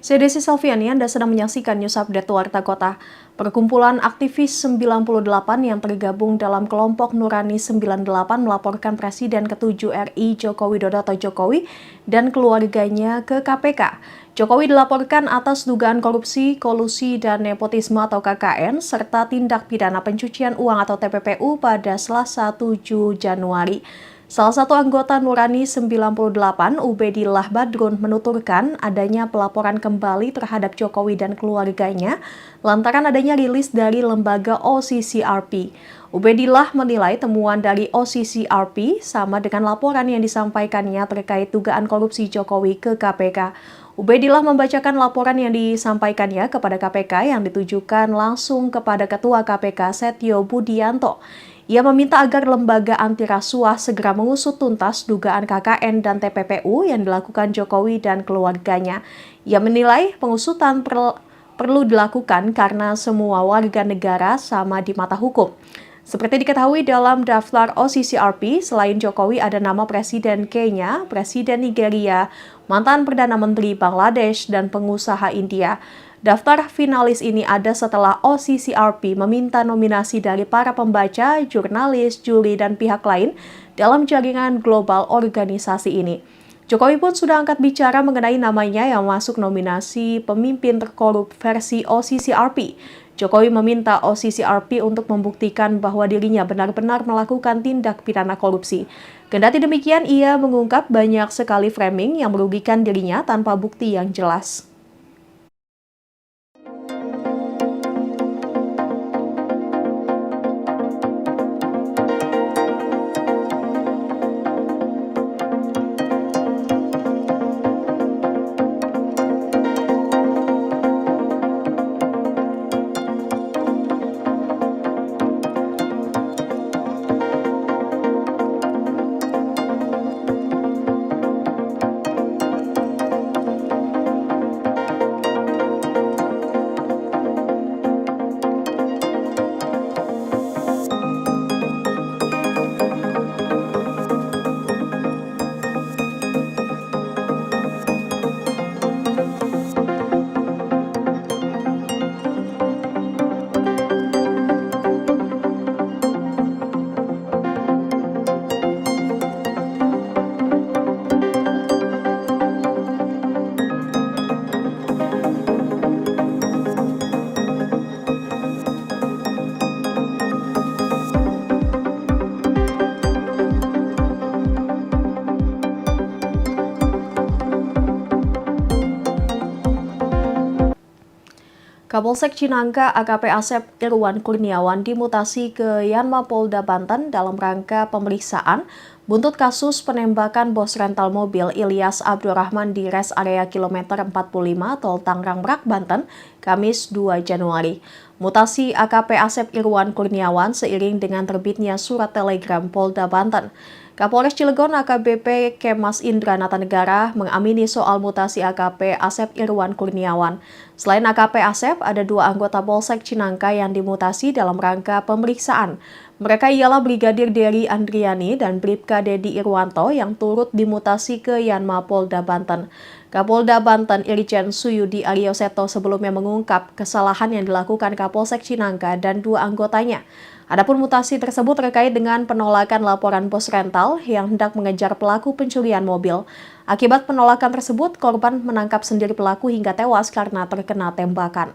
Saya Desi Salviani, Anda sedang menyaksikan News Update Warta Kota. Perkumpulan aktivis 98 yang tergabung dalam kelompok Nurani 98 melaporkan Presiden ke-7 RI Joko Widodo atau Jokowi dan keluarganya ke KPK. Jokowi dilaporkan atas dugaan korupsi, kolusi, dan nepotisme atau KKN, serta tindak pidana pencucian uang atau TPPU pada Selasa 7 Januari. Salah satu anggota Nurani 98, Ubedillah Badrun, menuturkan adanya pelaporan kembali terhadap Jokowi dan keluarganya lantaran adanya rilis dari lembaga OCCRP. Ubedillah menilai temuan dari OCCRP sama dengan laporan yang disampaikannya terkait dugaan korupsi Jokowi ke KPK. Ubedillah membacakan laporan yang disampaikannya kepada KPK yang ditujukan langsung kepada Ketua KPK Setio Budianto. Ia meminta agar lembaga anti rasuah segera mengusut tuntas dugaan KKN dan TPPU yang dilakukan Jokowi dan keluarganya. Ia menilai pengusutan perlu dilakukan karena semua warga negara sama di mata hukum. Seperti diketahui dalam daftar OCCRP, selain Jokowi ada nama Presiden Kenya, Presiden Nigeria, mantan Perdana Menteri Bangladesh, dan pengusaha India. Daftar finalis ini ada setelah OCCRP meminta nominasi dari para pembaca, jurnalis, juri, dan pihak lain dalam jaringan global organisasi ini. Jokowi pun sudah angkat bicara mengenai namanya yang masuk nominasi pemimpin terkorup versi OCCRP. Jokowi meminta OCCRP untuk membuktikan bahwa dirinya benar-benar melakukan tindak pidana korupsi. Kendati demikian, ia mengungkap banyak sekali framing yang merugikan dirinya tanpa bukti yang jelas. Kapolsek Cinangka AKP Asep Irwan Kurniawan dimutasi ke Yanma Polda Banten dalam rangka pemeriksaan buntut kasus penembakan bos rental mobil Ilyas Abdurrahman di res area kilometer 45 Tol Tangerang Merak, Banten, Kamis 2 Januari. Mutasi AKP Asep Irwan Kurniawan seiring dengan terbitnya surat telegram Polda Banten. Kapolres Cilegon AKBP Kemas Indra Natanegara mengamini soal mutasi AKP Asep Irwan Kurniawan. Selain AKP Asep, ada 2 anggota Polsek Cinangka yang dimutasi dalam rangka pemeriksaan. Mereka ialah Brigadir Dery Andriani dan Bribka Dedi Irwanto yang turut dimutasi ke Yanma Polda Banten. Kapolda Banten Irjen Suyudi Aryoseto sebelumnya mengungkap kesalahan yang dilakukan Kapolsek Cinangka dan 2 anggotanya. Adapun mutasi tersebut terkait dengan penolakan laporan bos rental yang hendak mengejar pelaku pencurian mobil. Akibat penolakan tersebut, korban menangkap sendiri pelaku hingga tewas karena terkena tembakan.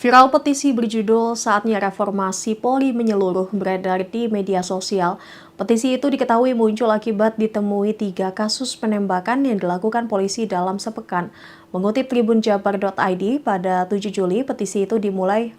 Viral petisi berjudul "Saatnya Reformasi Polri Menyeluruh" beredar di media sosial. Petisi itu diketahui muncul akibat ditemui 3 kasus penembakan yang dilakukan polisi dalam sepekan. Mengutip tribunjabar.id pada 7 Juli, petisi itu dimulai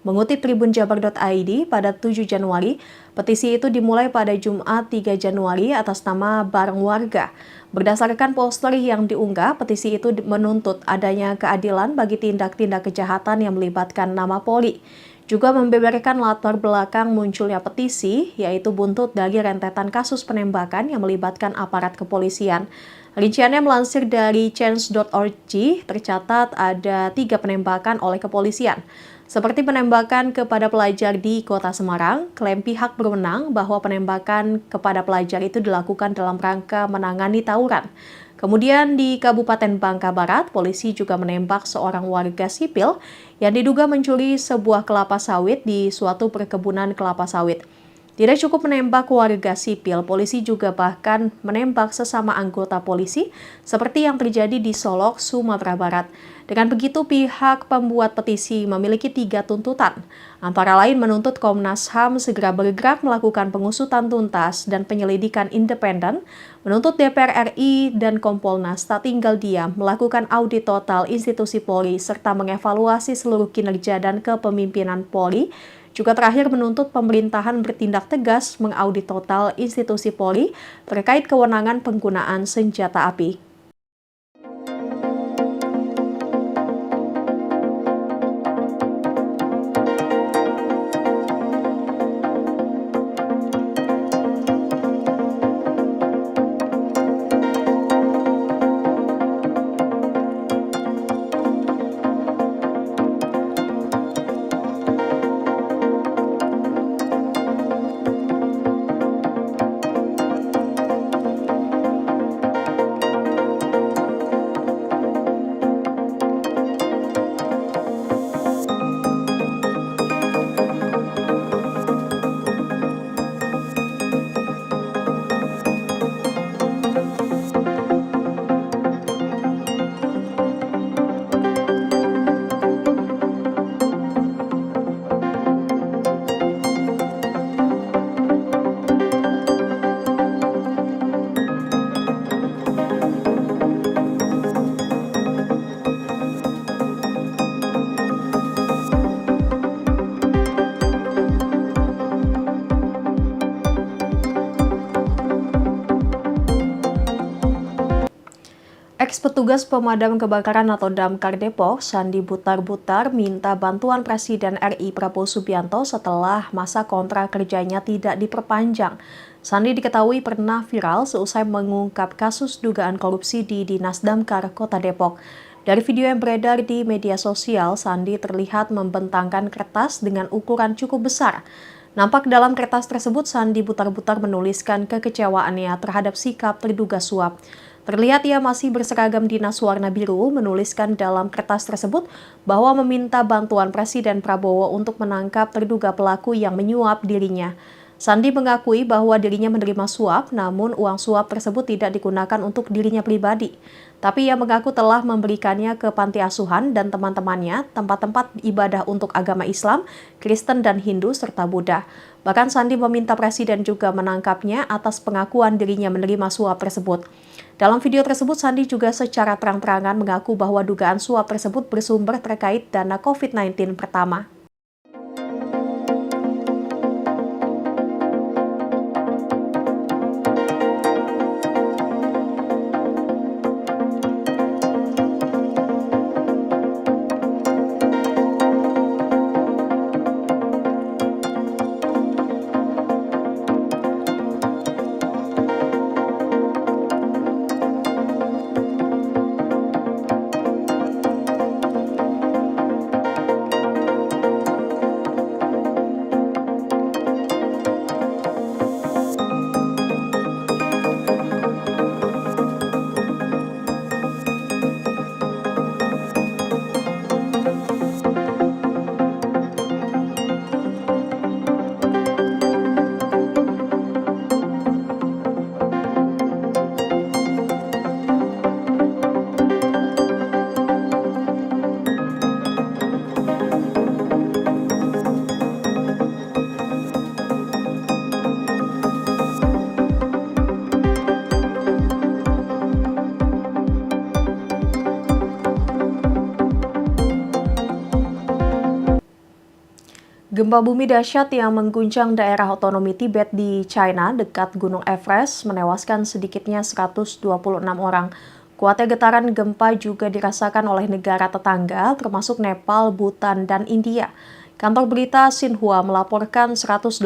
Mengutip tribunjabar.id pada 7 Januari, petisi itu dimulai pada Jumat 3 Januari atas nama Bareng Warga. Berdasarkan poster yang diunggah, petisi itu menuntut adanya keadilan bagi tindak-tindak kejahatan yang melibatkan nama Polri. Juga membeberkan latar belakang munculnya petisi, yaitu buntut dari rentetan kasus penembakan yang melibatkan aparat kepolisian. Rinciannya melansir dari change.org, tercatat ada 3 penembakan oleh kepolisian. Seperti penembakan kepada pelajar di Kota Semarang, klaim pihak berwenang bahwa penembakan kepada pelajar itu dilakukan dalam rangka menangani tawuran. Kemudian di Kabupaten Bangka Barat, polisi juga menembak seorang warga sipil yang diduga mencuri sebuah kelapa sawit di suatu perkebunan kelapa sawit. Tidak cukup menembak warga sipil, polisi juga bahkan menembak sesama anggota polisi seperti yang terjadi di Solok, Sumatera Barat. Dengan begitu, pihak pembuat petisi memiliki 3 tuntutan, antara lain menuntut Komnas HAM segera bergerak melakukan pengusutan tuntas dan penyelidikan independen, menuntut DPR RI dan Kompolnas tak tinggal diam melakukan audit total institusi Polri serta mengevaluasi seluruh kinerja dan kepemimpinan Polri. Juga terakhir menuntut pemerintahan bertindak tegas mengaudit total institusi Polri terkait kewenangan penggunaan senjata api. Ex-petugas pemadam kebakaran atau Damkar Depok, Sandi Butar-Butar, minta bantuan Presiden RI Prabowo Subianto setelah masa kontrak kerjanya tidak diperpanjang. Sandi diketahui pernah viral seusai mengungkap kasus dugaan korupsi di Dinas Damkar Kota Depok. Dari video yang beredar di media sosial, Sandi terlihat membentangkan kertas dengan ukuran cukup besar. Nampak dalam kertas tersebut, Sandi Butar-Butar menuliskan kekecewaannya terhadap sikap terduga suap. Terlihat ia masih berseragam dinas warna biru, menuliskan dalam kertas tersebut bahwa meminta bantuan Presiden Prabowo untuk menangkap terduga pelaku yang menyuap dirinya. Sandi mengakui bahwa dirinya menerima suap, namun uang suap tersebut tidak digunakan untuk dirinya pribadi. Tapi ia mengaku telah memberikannya ke panti asuhan dan teman-temannya, tempat-tempat ibadah untuk agama Islam, Kristen, dan Hindu, serta Buddha. Bahkan Sandi meminta Presiden juga menangkapnya atas pengakuan dirinya menerima suap tersebut. Dalam video tersebut, Sandi juga secara terang-terangan mengaku bahwa dugaan suap tersebut bersumber terkait dana COVID-19 pertama. Gempa bumi dahsyat yang mengguncang daerah otonomi Tibet di China dekat Gunung Everest menewaskan sedikitnya 126 orang. Kuatnya getaran gempa juga dirasakan oleh negara tetangga termasuk Nepal, Bhutan, dan India. Kantor berita Xinhua melaporkan 188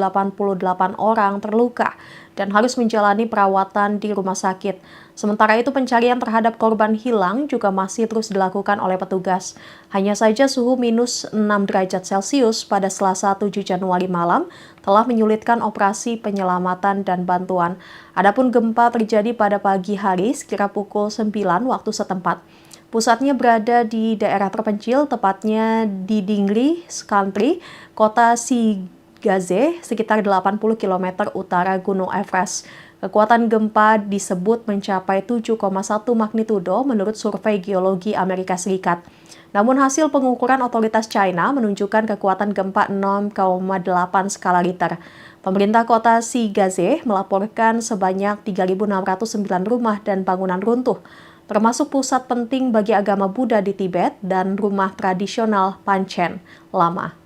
orang terluka dan harus menjalani perawatan di rumah sakit. Sementara itu pencarian terhadap korban hilang juga masih terus dilakukan oleh petugas. Hanya saja suhu minus 6 derajat Celcius pada Selasa 7 Januari malam telah menyulitkan operasi penyelamatan dan bantuan. Adapun gempa terjadi pada pagi hari sekira pukul 9 waktu setempat. Pusatnya berada di daerah terpencil, tepatnya di Dingli Country, kota Shigaze, sekitar 80 km utara Gunung Everest. Kekuatan gempa disebut mencapai 7,1 magnitudo menurut survei geologi Amerika Serikat. Namun hasil pengukuran otoritas China menunjukkan kekuatan gempa 6,8 skala Richter. Pemerintah kota Shigaze melaporkan sebanyak 3.609 rumah dan bangunan runtuh, termasuk pusat penting bagi agama Buddha di Tibet dan rumah tradisional Panchen Lama.